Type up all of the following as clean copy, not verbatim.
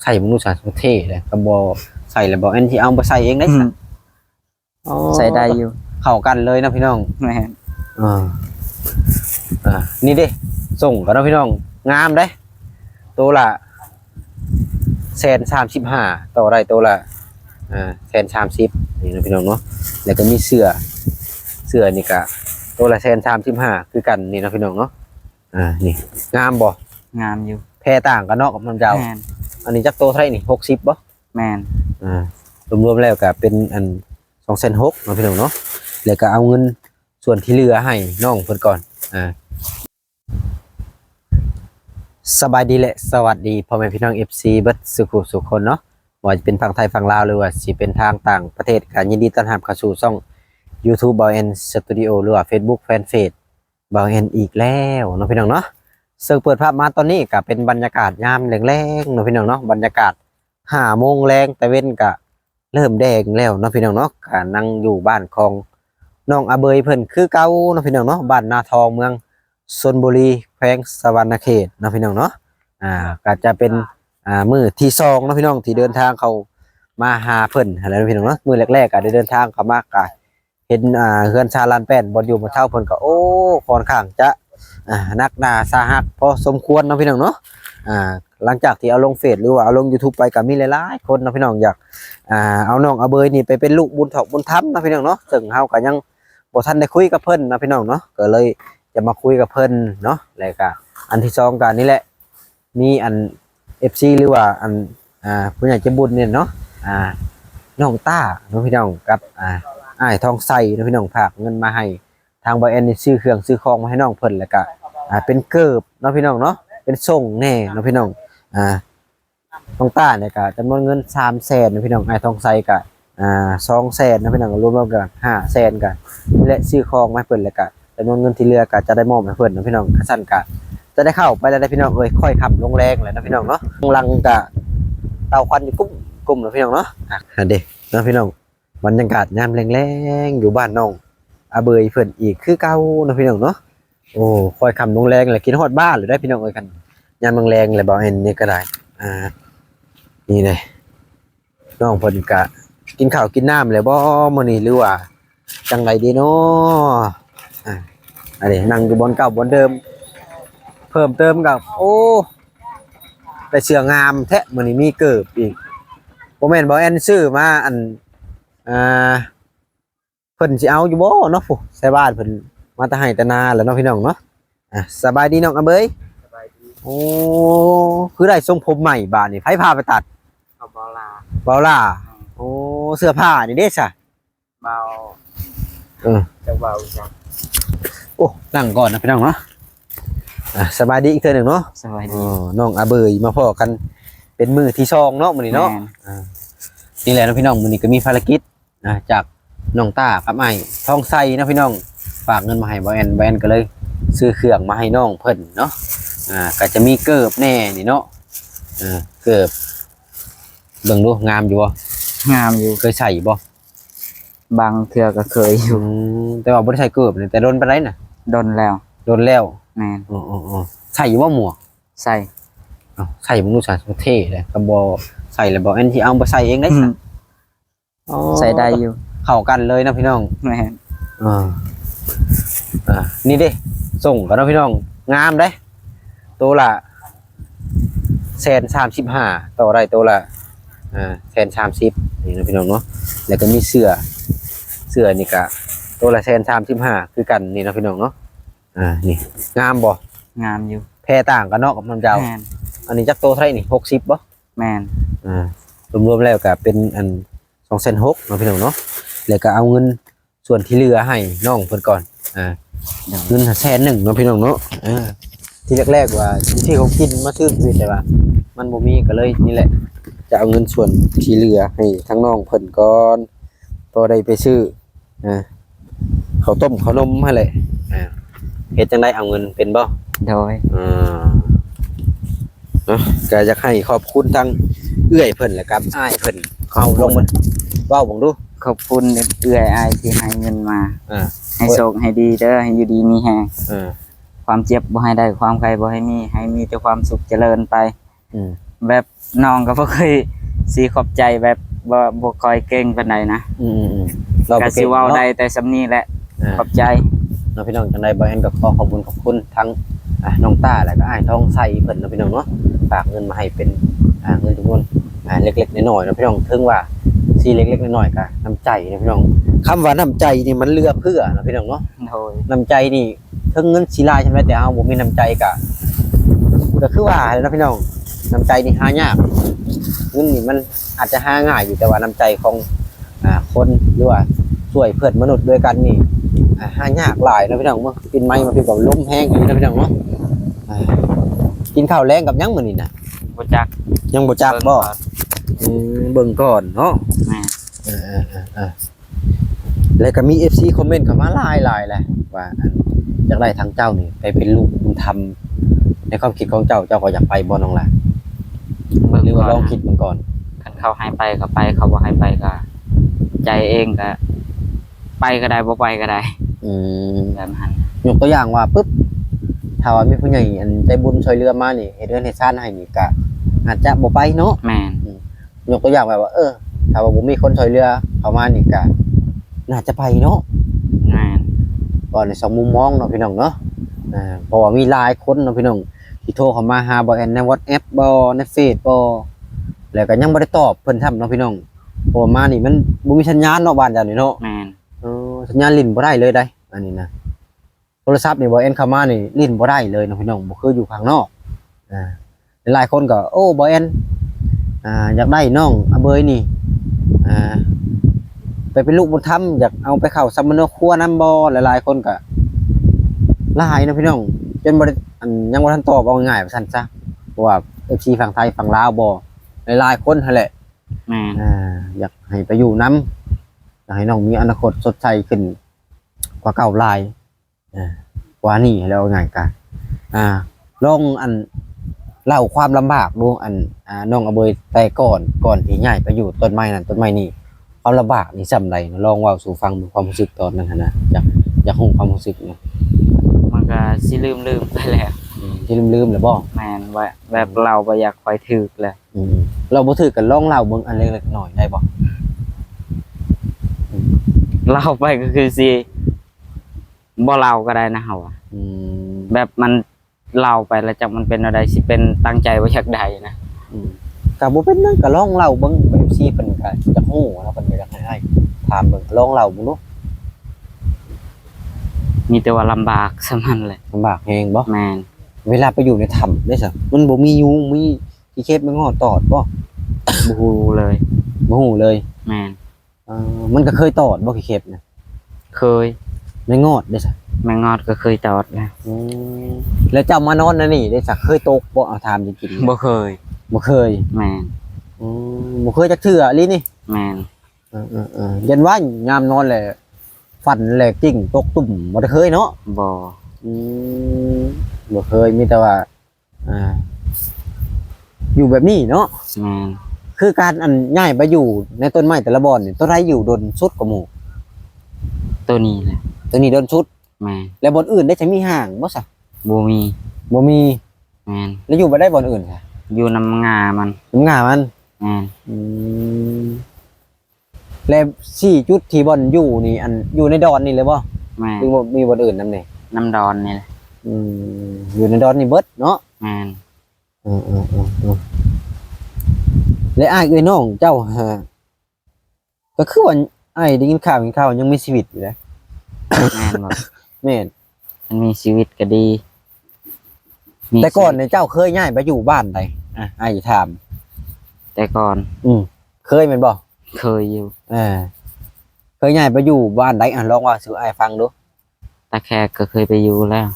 ใส่มนุษย์สารเท่เลยกระบอกใส่แล้วบอกอันที่เอาไปใส่เองได้สักใส่ได้อยู่เข้ากันเลยนะพี่น้องแม่นี่ดิส่งกันนะพี่น้องงามได้ตัวละ135,000ต่อได้ตัวละ130,000นี่นะพี่น้องเนาะแล้วก็มีเสื้อนี่ก็ตัวละ135,000คือกันนี่นะพี่น้องเนาะนี่งามบ่งามอยู่แพรต่างกันเนาะกับน้ำเจ้าอันนี้จักโตเท่าไหร่นี่60บ่แม่นรวมๆแล้วก็เป็นอัน260,000เนาะพี่น้องเนาะแล้วก็เอาเงินส่วนที่เหลือให้น้องเพิ่นก่อนสบายดีและสวัสดีพ่อแม่พี่น้อง FC เบิดสุขคนเนาะว่าจะเป็นฝั่งไทยฝั่งลาวหรือว่าสิเป็นทางต่างประเทศก็ยินดีต้อนรับเข้าสู่ช่อง YouTube บ่าวแอนสตูดิโอหรือว่า Facebook Fanpage บ่าวแอนอีกแล้วเนาะพี่น้องเนาะซึ่งเปิดภาพมาตอนนี้ก็เป็นบรรยากาศยามแลงๆเนาะพี่น้องเนาะบรรยากาศ5 โมงแรงแต่เว้นก็เริ่มแดงแล้วเนาะพี่น้องเนาะก็นั่งอยู่บ้านของน้องอาเบยเพิ่นคือเก่าเนาะพี่น้องเนาะบ้านนาทองเมืองชลบุรีแขวงสะหวรรณเขตเนาะพี่น้องเนาะก็จะเป็นมื้อที่2เนาะพี่น้องที่เดินทางเข้ามาหาเพิ่นอะไรนะพี่น้องเนาะมื้อแรกๆก็ได้เดินทางเข้ามาก็เห็นเฮือนชาลานแป้นบ่อยู่บ่เท่าเพิ่นก็โอ้ค่อนข้างจะนักหนาสาหัสพอสมควรเนาะพี่น้องเนาะหลังจากที่เอาลงเฟซหรือว่าเอาลง YouTube ไปก็มีหลายๆคนเนาะพี่น้องอยากเอาน้องอาเบยนี่ไปเป็นลูกบุญถอกบุญธรรมเนาะพี่น้องเนาะซึ่งเฮาก็ยังบ่ทันได้คุยกับเพิ่นเนาะพี่น้องเนาะก็เลยจะมาคุยกับเพิ่นเนาะแล้วก็อันที่2ก็นี่แหละมีอัน FC หรือว่าอันผู้ใหญ่ใจบุญเนี่ยเนาะน้องต้าเนาะพี่น้องกับอ้ายทองใสเนาะพี่น้องฝากเงินมาให้ทางบ่แอนนี่ซื้อเครื่องซื้อของมาให้น้องเพิ่นแล้วก็เป็นเกิบเนาะพี่น้องเนาะเป็นส่งแน่เนาะพี่น้องน้องต้าเนี่ยก็จำนวนเงิน300,000เนาะพี่น้องอ้ายทองใสก็200,000เนาะพี่น้องรวมๆกัน500,000ก็นี่แหละซื้อของมาให้เพิ่นแล้วก็จำนวนเงินที่เหลือก็จะได้มอบให้เพิ่นเนาะพี่น้องคั่นซั่นก็จะได้เข้าไปแล้วได้พี่น้องค่อยขับลงแรงเลยนะพี่น้องเนาะลังก็เตาควันอยู่กุ้มเนาะพี่น้องเนาะเด้เนาะพี่น้องบรรยากาศยามแรงๆอยู่บ้านน้องอาเบยเพิ่นอีกคือเก่าเนาะพี่น้องเนาะโอ้ค่อยขับลงแรงเลยกินฮอดบ้านหรือได้พี่น้องเอ้ยกันยามแรงๆเลยบ่เห็นนี่ก็ได้นี่เลยน้องเพิ่นก็กินข้าวกินน้ำเลยบ่มื้อนี้หรือว่าจังไดดีเนาะอันนี้นั่งอยู่บนเก่าบนเดิมเพิ่มเติมกับโอ้ได้เสื้องามแท้มื้อนี้มีเกิบอีกบ่แม่นบ่แอนซื้อมาอันเพิ่นสิเอาอยู่บ่เนาะผู้ใส่บ้านเพิ่นมาแต่ให้แต่นาแล้วเนาะพี่น้องเนาะสบายดีน้องอาเบยสบายดีโอ้คือได้ทรงผมใหม่บาดนี่ไผพาไปตัดเบาล่าโอ้เสื้อผ้านี่เด้ซะเบาจะเบาจังโอ้นั่งก่อนนะพี่น้องเนาะสบายดีอีกเทื่อนึงเนาะสบายดีน้องอาเบยมาพ้อกันเป็นมื้อที่2เนาะมื้อนี้เนาะนี่แหละนะพี่น้องมื้อนี้ก็มีภารกิจจากน้องต้ากับไอ้ทองใสนะพี่น้องฝากเงินมาให้บ่แอนก็เลยซื้อเครื่องมาให้น้องเพิ่นเนาะก็จะมีเกิบแน่นี่เนาะเกิบเบิ่งดูงามอยู่บ่งามอยู่เคยใส่บ่บางเทื่อก็เคยอยู่แต่ว่าบ่ได้ใส่เกิบแต่โดนปานใดน่ะโดนแล้วแม่นใส่อยู่บ่หมวกใส่ใส่มนุษย์สารเท่เลยกระบอกใส่แล้วบ่อันที่เอาไปใส่เองได้สักใส่ได้อยู่เข้ากันเลยนะพี่น้องแม่นนี่ดิส่งกันนะพี่น้องงามได้ตัวละ135,000ต่อได้ตัวละ130,000นี่นะพี่น้องเนาะแล้วก็มีเสื้อนี่ก็ตัวละ135,000คือกันนี่นะพี่น้องเนาะนี่งามบ่งามอยู่แพรต่างกันเนาะกับน้ำเจ้าอันนี้จักโตเท่าไหร่นี่60บ่แม่นรวมๆแล้วก็เป็นอัน260,000เนาะพี่น้องเนาะแล้วก็เอาเงินส่วนที่เหลือให้น้องเพิ่นก่อนเงิน100,000เนาะพี่น้องเนาะที่แรกๆว่าที่เขากินมาซื้อคือแต่ว่ามันบ่มีก็เลยนี่แหละจะเอาเงินส่วนที่เหลือให้ทั้งน้องเพิ่นก่อนพอได้ไปซื้อข้าวต้มข้าวนมให้เลยเฮ็ดจังได๋เอาเงินเป็นบ่โดยเนาะก็อยากให้ขอบคุณทั้งเอื้อยเพิ่นและกับอ้ายเพิ่นเขาลงมันเว้าบ่งดูขอบคุณเอื้อยอ้ายที่ให้เงินมาให้โชคให้ดีเด้อให้อยู่ดีมีแฮงความเจ็บบ่ให้ได้ความใครบ่ให้มีแต่ความสุขเจริญไป แบบน้องก็บ่เคยสิขอบใจแบบบ่ค่อยเก่งปานใดนะ เรา ก็ ไป สิ เก่ง เว้า เนาะ ได้แต่สำนี้แหละขอบใจ เนาะพี่น้องจังได๋บ่แอนก็ขอขอบคุณทั้งน้องต้าแล้วก็อ้ายทองใสเพิ่นเนาะพี่น้องเนาะฝากเงินมาให้เป็นเงินจำนวนเล็กๆน้อยๆเนาะพี่น้องถึงว่าสิเล็กๆน้อยๆก็น้ำใจเนาะพี่น้องคำว่าน้ำใจนี่มันเหลือเพื่อเนาะพี่น้องเนาะ โดย น้ำใจนี่ถึงเงินสิหลายใช่ไหมแต่เฮาบ่มีน้ำใจก็คือว่าเนาะพี่น้องน้ำใจนี่หายากเงินนี่มันอาจจะหาง่ายอยู่แต่ว่าน้ำใจของคนหรือว่าช่วยเพื่อนมนุษย์ด้วยกันนี่หายากหลายนะพี่น้องมั้งกินไม้มาพี่กับล้มแห้งอย่างนี้นะพี่น้องเนาะกินข้าวแรงกับยังมื้อนี่น่ะ บ่จัก ยังบ่จักบ่เบิ่งก่อนเนาะ แม่ แล้วก็มี FC คอมเมนต์เข้ามาหลายแหละว่าอยากได้ทางเจ้านี่ไปเป็นลูกบุญธรรมในความคิดของเจ้าก็อยากไปบ่น้องล่ะหรือว่าลองคิดมันก่อน คันเขาให้ไปก็ไปเขาบ่ให้ไปก็ใจเองก็ไปก็ได้บ่ไปก็ได้แบบนั้น ยกตัวอย่างว่าปึ๊บถ้าว่ามีผู้ใหญ่อันใจบุญช่วยเหลือมานี่เฮ็ดเรือนเฮ็ดชาติให้นี่ก็อาจจะบ่ไปเนาะ แม่น ยกตัวอย่างแบบว่าถ้าว่าบ่มีคนช่วยเหลือเข้ามานี่ก็น่าจะไปเนาะ แม่น ก่อนในสองมุมมองเนาะพี่น้องเนาะเพราะว่ามีหลายคนเนาะพี่น้องที่โทรเข้ามาหาบ่แอนใน WhatsApp บ่ในเฟซบ่แล้วก็ยังบ่ได้ตอบเพิ่นทำเนาะพี่น้องเพราะว่ามานี่มันบ่มีสัญญาณเนาะบ้านเจ้านี่เนาะ แม่น สัญญาณลิ้นบ่ได้เลยได้อันนี้นะโทรศัพท์นี่บ่แอนเข้ามานี่ลิ้นบ่ได้เลยเนาะพี่น้องบ่คืออยู่ข้างนอกหลายคนก็โอ้บ่แอนอยากได้น้องอเบยนี่ไปเป็นลูกบุญธรรมอยากเอาไปเข้าสัมมโนครัวนำบ่หลายๆคนก็หลายนะพี่น้องจนบ่ได้ยังบ่ทันตอบเอาง่ายๆว่าซั่นซะเพราะว่า FC ฝั่งไทยฝั่งลาวบ่หลายๆคนนั่นแหละ แม่น อยากให้ไปอยู่นำอยากให้น้องมีอนาคตสดใสขึ้นกว่าเก่าหลายกว่านี้แล้วง่ายกันลองเล่าความลำบากดูน้องอเบยแต่ก่อนที่ย้ายไปอยู่ต้นไม้นั่นต้นไม้นี่ความลำบากนี่ซำใดลองเว้าสู่ฟังความรู้สึกตอนนั้นหั่นนะอยากรู้ความรู้สึกนะ มันก็สิลืมไปแล้ว ที่ลืมๆแล้วบ่ แม่นว่าแบบเราบ่อยากคอยถึกแล้ว เราบ่ถือกันลองเล่าเบิ่งอันเล็กๆน้อยๆได้บ่ เล่าไปก็คือสิบ่เล่าก็ได้นะเฮาอะแบบมันเล่าไปแล้วจักมันเป็นอะไรสิเป็นตั้งใจว่าอยากได้นะ ก็บ่เป็นหยังก็ลองเล่าเบิ่ง FC เพิ่นก็จะฮู้แล้วเพิ่นก็อยากให้ถามเบิ่งลองเล่าเบิ่งดู มีแต่ว่าลำบากซะมันแหละ ลำบากแฮงบ่ แม่น เวลาไปอยู่ในถ้ำได้ซะมันบ่มียุงมีขี้เข็บมันงอตอดบ่ บ่ฮู้เลย บ่ฮู้เลย แม่น มันก็เคยตอดบ่ขี้เข็บนะ เคย ในงอดได้ซะ แม่งอดก็เคยตอดนะ แล้วเจ้ามานอนนั่นนี่ได้ซะเคยตกบ่เอาถามจริงๆ บ่เคย บ่เคย แม่น บ่เคยจักเทื่ออีหลีนี่ แม่น ยันว่ายามนอนแหละฟันแหลกจริงตกตุ่มบ่ได้เคยเนาะ บ่ บ่เคยมีแต่ว่าอยู่แบบนี้เนาะ แม่น คือการย้ายไปอยู่ในต้นไม้แต่ละบ่อนนี่ต้นไรอยู่ดนสุดกว่าหมู่ ตัวนี้แหละ ตัวนี้ดนสุด แม่น แล้วบ่อนอื่นได้จะมีห่างบ่ซะ บ่มี บ่มี แม่น แล้วอยู่บ่ได้บ่อนอื่นค่ะ อยู่นำงามัน งามัน แม่น แล้ว4จุดที่บ่อนอยู่นี่อยู่ในดอนนี่เลยบ่ แม่น หรือว่ามีบ่อนอื่นนำนี่ น้ำดอนนี่แหละ อยู่ในดอนนี่เบิดเนาะ แม่น และอ้ายเอ้ยน้องเจ้าก็คือว่าอ้ายได้ยินข่าวยังมีชีวิตอยู่นะ แม่นบ่ แม่น มันมีชีวิตก็ดีมี แต่ก่อนเนี่ยเจ้าเคยย้ายไปอยู่บ้านใดอ้ายถาม แต่ก่อน เคยแม่นบ่ เคยอยู่ เคยย้ายไปอยู่บ้านใดลองว่าสู่อ้ายฟังดู ตาแขกก็เคยไปอยู่แล้ว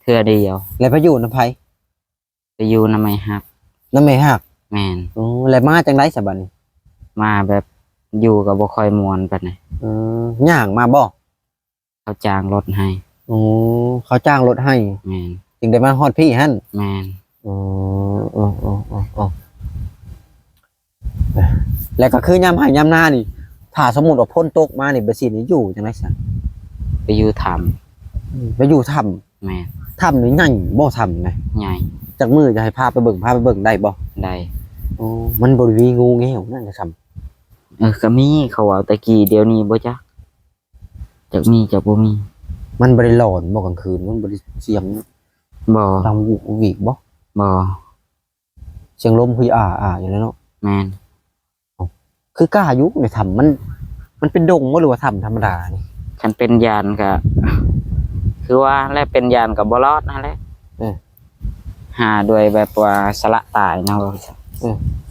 เทื่อเดียว แล้วไปอยู่นำไผ ไปอยู่นำไม่ฮัก นำแม่ฮัก แม่น แล้วมาจังได๋ซะบัดนี้ มาแบบอยู่กับบ่ค่อยม่วนปานใด ย่างมาบ่ เขาจ้างรถให้ เขาจ้างรถให้ แม่น จึงได้มาฮอดพี่หั่น แม่น แล้วก็คือยามให้ยามหน้านี่ถ้าสมมุติว่าพ้นตกมานี่บ่สินี่อยู่จังได๋ซะ ไปอยู่ถ้ ไปอยู่ถ้ำ ำแม่น ถ้ำนี่ใหญ่บ่ถ้ำนะ ใหญ่ จากมือจะให้พาไปเบิ่งได้บ่ ได้ โอ้มันบ่ได้มีงูแง่วนั่นนะครับ ก็มีเขาว่าตะกี้เดี๋ยวนี้บ่จักจักมีจักบ่มี มันบ่ได้หลอนบ่กลางคืนมันบ่ได้เสียง บ่ ดังวูบวีบบ่ บ่ เสียงลมคืออยู่แล้วเนาะ แม่น คือกล้าอยู่ในถ้ำมันเป็นดงบ่หรือว่าถ้ำธรรมดานี่ คันเป็นยานก็คือว่าและเป็นยานก็บ่รอดนั่นแหละหาด้วยแบบว่าสละตายเนาะว่าซั่น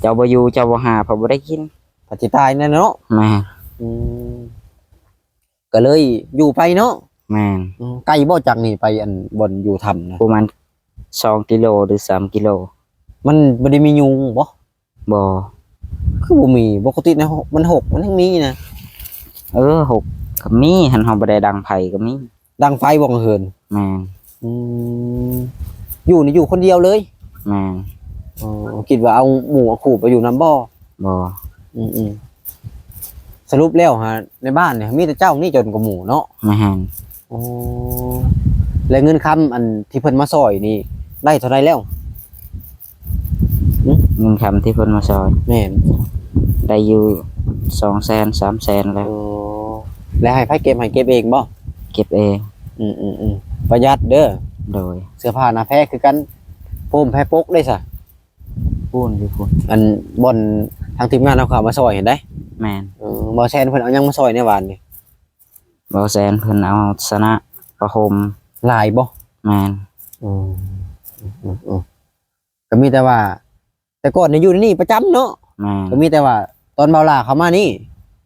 เจ้าบ่อยู่เจ้าบ่หาเพราะบ่ได้กิน ปฏิตายแน่เนาะ แม่น อืมก็เลยอยู่ไปเนาะ แม่น ไกลบ่จากนี่ไปอันบนอยู่ถ้ำนะ ประมาณ2 กิโลหรือ3 กิโล มันบ่ได้มียุงบ่ บ่ คือบ่มีปกตินะมันหกมันยังมีนะ หกก็มีหันเฮาบ่ได้ดังไผก็มี ดังไฟบ่กลางคืน แม่น อืมอยู่คนเดียวเลย แม่น อ๋อคิดว่าเอาหมูเอาขู่ไปอยู่น้ำบ่อ บ่ อืมสรุปแล้วฮะในบ้านเนี่ยมีแต่เจ้านี่จนกว่าหมูเนาะ แม่น อ๋อแล้วเงินคำอันที่เพิ่นมาซอยนี่ได้เท่าไรแล้ว เงินคำที่เพิ่นมาซอย แม่น ได้อยู่200,000 300,000แล้ว อ๋อแล้วให้ไผเก็บเองบ่ เก็บเอง ประหยัดเด้อ โดย เสื้อผ้าหน้าแพ้คือกันโฟมแพ้ปกได้ซะ พูนอยู่พุ่น อันบ่อนทางทีมงานเอาเข้ามาซอยเห็นได้ แม่น บ่แซนเพิ่นเอาหยังมาซอยในบ้านนี่ บ่แซนเพิ่นเอาสนะประคม หลายบ่ แม่น ก็มีแต่ว่า แต่ก่อนเนี่ยอยู่ในนี่ประจำเนาะ แม่น ก็มีแต่ว่า ตอนเบาหลาเขามานี่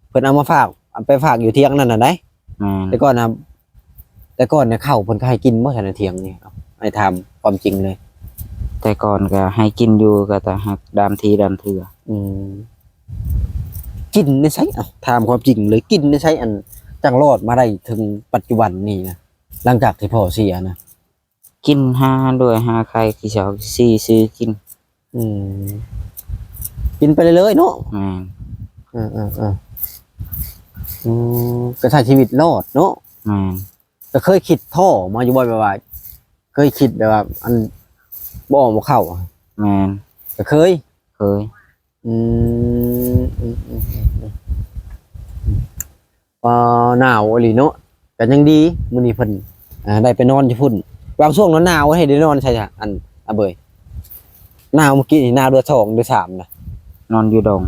เพิ่นเอามาฝากเอาไปฝากอยู่เที่ยงนั่นน่ะได้ แม่น แต่ก่อนนะแต่ก่อนเนี่ยข้าวเพิ่นก็ให้กินบ่ทันได้เที่ยงนี่เอาให้ถามความจริงเลย แต่ก่อนก็ให้กินอยู่ก็แต่หักดามทีดามเถื่อ อืมกินได้ใช้ถามความจริงเลยกินได้ใช้อันจังรอดมาได้ถึงปัจจุบันนี่นะหลังจากที่พ่อเสียนะ กินหาด้วยหาใครที่ชอบซี่ซื้อกิน อืมกินไปเลยๆเนาะ แม่น ก็ใช้ชีวิตรอดเนาะ แม่น ก็เคยคิดท่อมาอยู่บ่อยแบบว่าเคยคิดแบบว่าอันบ่ออกบ่เข้าอะ แม่น ก็เคย เคย พอหนาวอีหลีเนาะก็ยังดีมื้อนี้เพิ่นได้ไปนอนอยู่พุ่นบางช่วงหนาวให้ได้นอนใช่จ้ะอันเบยหนาวเมื่อกี้นี่หนาวเดือน2เดือน3นะ นอนอยู่ดง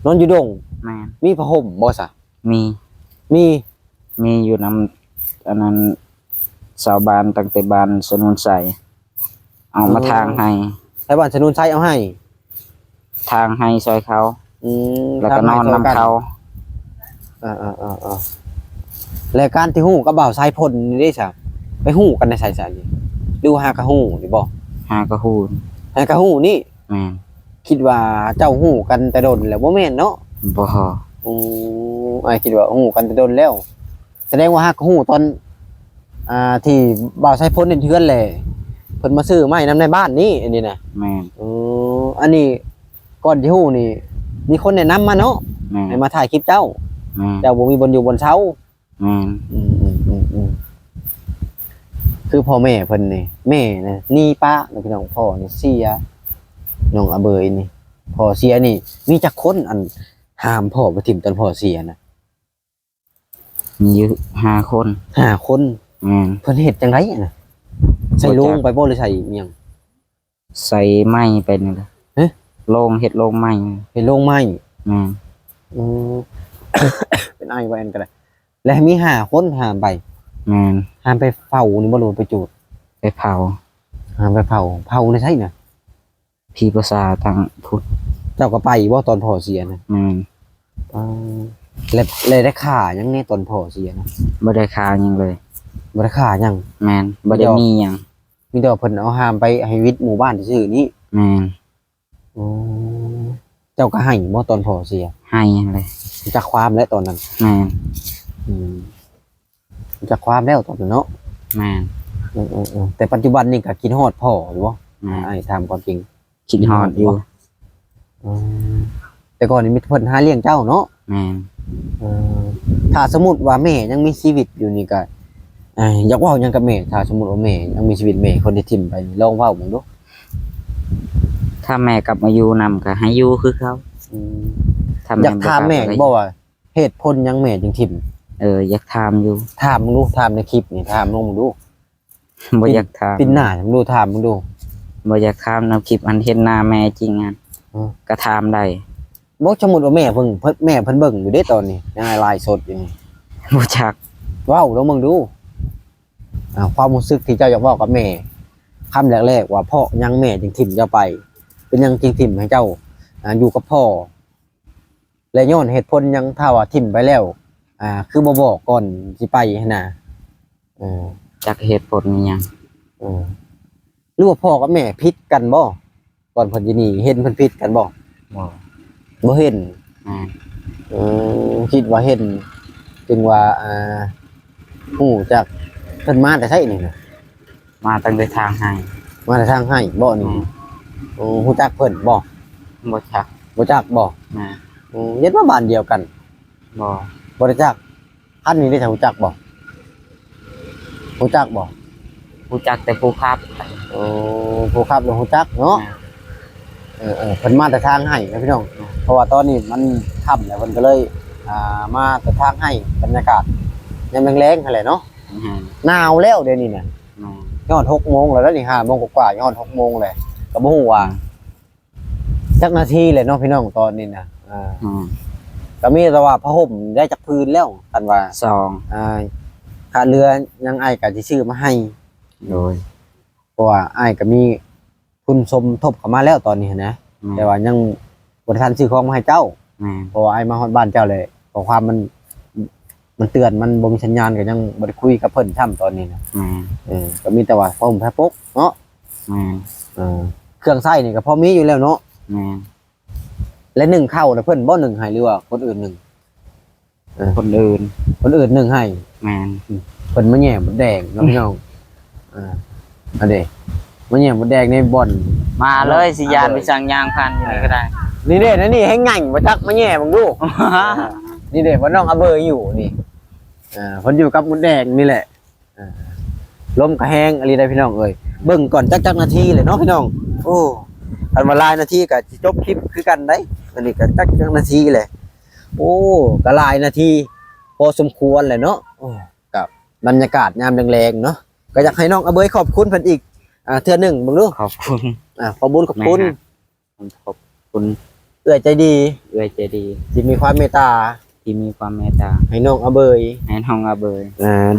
นอนอยู่ดง แม่น มีผ้าห่มบ่ซะ มี มี มีอยู่นำอันนั้นชาวบ้านตั้งแต่บ้านสนุนใส่เอามาทางให้ ไทบ้านชนุนไซเอาให้ ทางให้ซอยเขา แล้วก็นอน ทำให้ นำเขา รายการที่ฮู้กับบ่าวสายพลนี่ได้ซะไปฮู้กันในสายๆนี่ดูหากะฮู้นี่บ่ หากระหูน หากะฮู้นี่ แม่น คิดว่าเจ้าฮู้กันแต่โดนแล้วบ่แม่นเนาะ บ่ฮอ อ้ายคิดว่าฮู้กันแต่โดนแล้ว แสดงว่าหากะฮู้ตอนที่บ่าวสายพลนี่เทือนแหละเพิ่นมาซื้อไม้นำในบ้านนี่อันนี้น่ะ แม่น อันนี้ก่อนที่ฮู้นี่ มีคนแนะนำมาเนาะ แม่น ให้มาถ่ายคลิปเจ้า แม่น เจ้าบ่มีบนอยู่บนเช้า แม่น คือพ่อแม่เพิ่นนี่แม่นะนี่ป้าพี่น้องพ่อนี่เสียน้องอาเบยนี่พ่อเสียนี่ มีจักคนอันห้ามพ่อไปถิ่มตอนพ่อเสียนะ มีอยู่5 คน 5 คน แม่น เพิ่นเฮ็ดจังไดอะนะใส่โลงไปบ่หรือใส่เมียง ใส่ไม้ไปนี่ล่ะ เอ๊ะ โรงเฮ็ดโรงไม้ เฮ็ดโลงไม้ แม่น อือ เป็นไอ้แวนก็ได้และมี5คนห้ามไป แม่น ห้ามไปเฝ้านี่บ่รู้ไปจูด ไปเผา ห้ามไปเผาในไสน่ะ พี่ภาษาทางพุทธ เจ้าก็ไปบ่ตอนพ่อเสียนะ แม่น แล้วได้ค่าหยังแน่ตอนพ่อเสียนะ บ่ได้ค่าหยังเลย บ่ได้ค่าหยัง แม่นบ่ได้มีหยัง มีแต่ว่าเพิ่นเอาห้ามไปให้วิทย์หมู่บ้านซื่อๆนี่ แม่น เจ้าก็ให้บ่ตอนพ่อเสีย ให้หยังเลย รู้จักความแล้วตอนนั้น แม่น รู้จักความแล้วตอนนั้นเนาะ แม่น แต่ปัจจุบันนี่ก็คิดฮอดพ่ออยู่บ่ แม่น ไอ้ถามความจริง คิดฮอดอยู่ แต่ก่อนนี่มีเพิ่นหาเลี้ยงเจ้าเนาะ แม่น ถ้าสมมุติว่าแม่ยังมีชีวิตอยู่นี่ก็อยากเว้าหยังกับแม่ถ้าสมมุติว่าแม่ยังมีชีวิตแม่คนที่ทิ่มไปนี่ลองเว้าเบิ่งดู ถ้าแม่กลับมาอยู่นำก็ให้อยู่คือเขา ถ้า อยากถามแม่ บ่กลั บอกว่าเหตุผลหยังแม่จึงถิ่ม อยากถามอยู่ ถามมึงดูถามในคลิปนี่ถามน้องมึงดู บ่อยากถาม ปินหน้ามึงดูถามมึงดู บ่อยากถามนํคลิปอันเห็นหน้าแม่จริงอ่ะ อืม ก็ถามได้ บอกสมมุติว่าแม่เพิ่งแม่เพิ่นเบิ่งอยู่เด้ตอนนี้ยังไงไลฟ์สดอยู่นี่ บ่จัก เว้าแล้วมึงดูความรู้สึกที่เจ้าอยากเว้ากับแม่คำแรกๆว่าพ่อยังแม่จึงถิ่มเจ้าไป เป็นหยังจึงถิ่มให้เจ้าอยู่กับพ่อและย้อนเหตุผลหยังถ้าว่าถิ่มไปแล้วคือบ่บอกก่อนสิไปหั้นน่ะ จักเหตุผลมีหยัง หรือว่าพ่อกับแม่ผิดกันบ่ก่อนเพิ่นสิหนีเห็นเพิ่นผิดกันบ่ บ่ บ่เห็น อ่า คิดว่าเห็นจึงว่าฮู้จักเพิ่นมาแต่ไสนี่น่ะ มาตั้งแต่ทางให้ มาแต่ทางให้บ่นี่ฮู้จักเพิ่นบ่ บ่จัก บ่จักบ่ อ่า เย็นว่าบ้านเดียวกัน บ่ บ่ได้จักคันนี้ได้ถ้าฮู้จักบ่ฮู้จักบ่ รู้จักแต่ผู้ครับ ผู้ขับบ่ฮู้จักเนาะเพิ่นมาแต่ทางให้นะพี่น้องเพราะว่าตอนนี้มันค่ำแล้วเพิ่นก็เลยมาแต่ทางให้บรรยากาศยามแลงๆนั่นแหละเนาะ อ่า หนาวแล้วเดี๋ยวนี้น่ะ อ่า ย้อน6 โมงแล้วนี่5 โมงกว่าๆย้อน6 โมงเลยก็บ่ฮู้ว่าจักนาทีเลยเนาะพี่น้องตอนนี้น่ะก็มีแต่ว่าผ้าห่มได้จากพื้นแล้วกันว่า สอง ค่าเรือยังอ้ายก็สิซื้อมาให้ โดย เพราะว่าอ้ายก็มีทุนสมทบเข้ามาแล้วตอนนี้นะแต่ว่ายังบ่ได้ทันซื้อของมาให้เจ้า เพราะว่าอ้ายมาฮอดบ้านเจ้าเลยขอความมันเตือนมันบ่มีสัญญาณก็ยังบ่ได้คุยกับเพิ่นช่ำตอนนี้นะก็มีแต่ว่าผ้าห่มผ้าปกเนาะเครื่องใช้นี่ก็พอมีอยู่แล้วเนาะและนึ่งข้าวนะเพิ่นบ่นึ่งให้หรือว่าคนอื่นนึ่ง คนอื่น นึ่งให้ แม่น เพิ่นมาแหย่มดแดงเนาะพี่น้องอันเด้มาแหย่มดแดงในบ่อน มาเลยสิยานไปสั่งยางพันอยู่นี่ก็ได้ นี่เด้นะนี่ให้ง่ายบ่จักมาแหย่มึงดูนี่เด้บ่น้องอาเบยอยู่นี่เพิ่นอยู่กับมดแดงนี่แหละลมก็แห้งอะไรได้พี่น้องเอ้ยเบิ่งก่อนจักนาทีเลยเนาะพี่น้องโอ้อันมาหลายนาทีก็สิจบคลิปคือกันได้อันนี้ก็จักนาทีแหละโอ้ก็หลายนาทีพอสมควรแหละเนาะกับบรรยากาศยามแรงๆเนาะก็อยากให้น้องอาเบยขอบคุณเพิ่นอีกเทื่อหนึงมึงดู ขอบคุณ ขอบคุณ ขอบคุณ เอื้อใจดี เอื้อยใจดี ที่มีความเมตตา ที่มีความเมตตา ให้น้องอาเบย ให้น้องอาเบย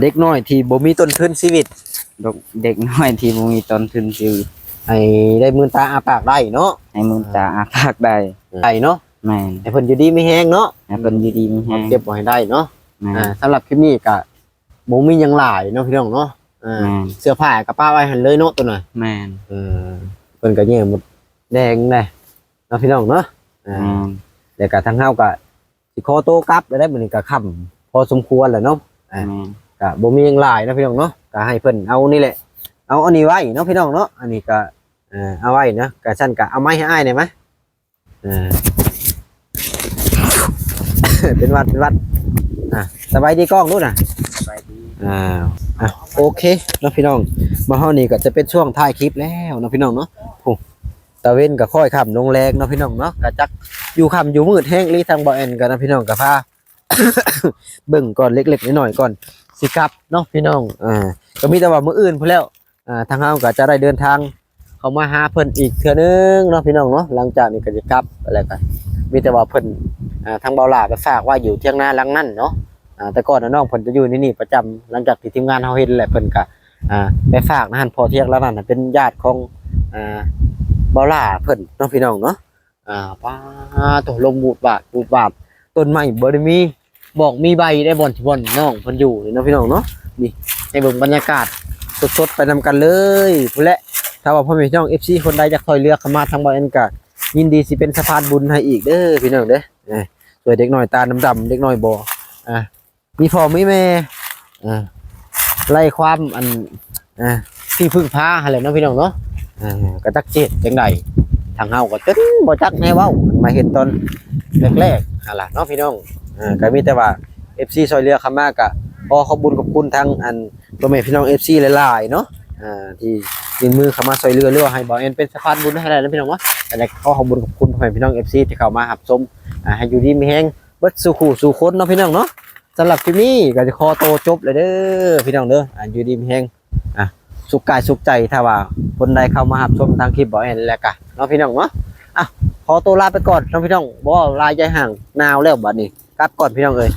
เด็กน้อยที่บ่มีต้นทุนชีวิต เด็กน้อยที่บ่มีต้นทุนชีวิต ให้ได้มือตาอาปากได้เนาะ ให้มือตาอาปากได้ ได้เนาะ แม่น ให้เพิ่นอยู่ดีไม่แห้งเนาะ ให้เพิ่นอยู่ดีมีแฮง เก็บไว้ให้ได้เนาะ แม่น สำหรับคลิปนี้ก็บ่มีหยังหลายเนาะพี่น้องเนาะเสื้อผ้ากับป้าไว้หั่นเลยเนาะตัวน่ะ แม่น เพิ่นก็แย่หมดแดงแน่เนาะพี่น้องเนาะ แม่น แล้วก็ทางเฮาก็สิขอโตวกลับแล้วได้มื้อนี้ก็ค่ำพอสมควรแล้วเนาะ แม่น ก็บ่มีหยังหลายเนาะพี่น้องเนาะก็ให้เพิ่นเอานี่แหละเอาอันนี้ไว้เนาะพี่น้องเนาะอันนี้ก็เอาไว้นะก็ฉันก็เอาไม้ให้อ้ายได้มั้ยเป็นวัดสบายดีกล้องดูน่ะ สบายดี โอเคเนาะพี่น้องมาเฮานี่ก็จะเป็นช่วงท้ายคลิปแล้วเนาะพี่น้องเนาะตะเว้นก็ค่อยค่ำลงแรงเนาะพี่น้องเนาะก็จักอยู่ค่ำอยู่มืดแห้งลีทางบ่แอนกันนะพี่น้องก็พา เบิ่งก่อนเล็กๆน้อยๆก่อนสิกลับเนาะพี่น้องก็มีแต่ว่ามื้ออื่นพุ่นแล้วทางเฮาก็จะได้เดินทางเข้ามาหาเพิ่นอีกเทื่อนึงเนาะพี่น้องเนาะหลังจากนี้ก็จะกลับอะไรกันมีแต่ว่าเพิ่นทางเบาหลาก็ฝากว่าอยู่เที่ยงนาหลังนั้นเนาะแต่ก่อนน้องเพิ่นจะอยู่นี่ประจำหลังจากที่ทีมงานเฮาเฮ็ดแหละเพิ่นก็ไปฝากนะหั่นพอเที่ยงแล้วนั่นเป็นญาติของเบาหลาเพิ่นเนาะพี่น้องเนาะป้าตกลงบูดบาดต้นไม้บ่ได้มีบอกมีใบได้บ่อนที่บ่อนน้องเพิ่นอยู่นี่เนาะพี่น้องเนาะนี่ให้เบิ่งบรรยากาศสดๆไปนำกันเลยพุ่นแหละถ้าว่าพ่อแม่พี่น้อง FC คนใดอยากซอยเรือเข้ามาทางบ่อนก็ยินดีสิเป็นสะพานบุญให้อีกเด้อพี่น้องเด้อสวยเด็กน้อยตาดำๆเด็กน้อยบ่มีพ่อมีแม่ไล่ความที่พึ่งพาอะไรเนาะพี่น้องเนาะก็จักเจ็ดจังไดทางเฮาก็จนบ่จักแน่เว้ามาเห็นตอนแรกๆหั่นล่ะเนาะพี่น้องก็มีแต่ว่า FC ซอยเรือเข้ามาก็ขอขอบคุณทางพ่อแม่พี่น้อง FC หลายๆเนาะ ที่ยื่นมือเข้ามาช่วยเหลือหรือว่าให้บ่าวแอนเป็นสะพานบุญให้ได้นะพี่น้องวะแต่ได้ขอขอบคุณขอบคุณพ่อแม่พี่น้อง FC ที่เข้ามารับชมให้อยู่ดีมีแฮงเบิดสู่คู่สู่คนเนาะพี่น้องเนาะสำหรับคลิปนี้ก็จะขอโตวจบเลยเด้อพี่น้องเด้ออยู่ดีมีแฮงสุขกายสุขใจถ้าว่าคนใดเข้ามารับชมทางคลิปบ่าวแอนแล้วก็เนาะพี่น้องเนาะขอตัวลาไปก่อนเนาะพี่น้องบ่ลาใจห่างหนาวแล้วบัดนี้กลับก่อนพี่น้องเอ้ย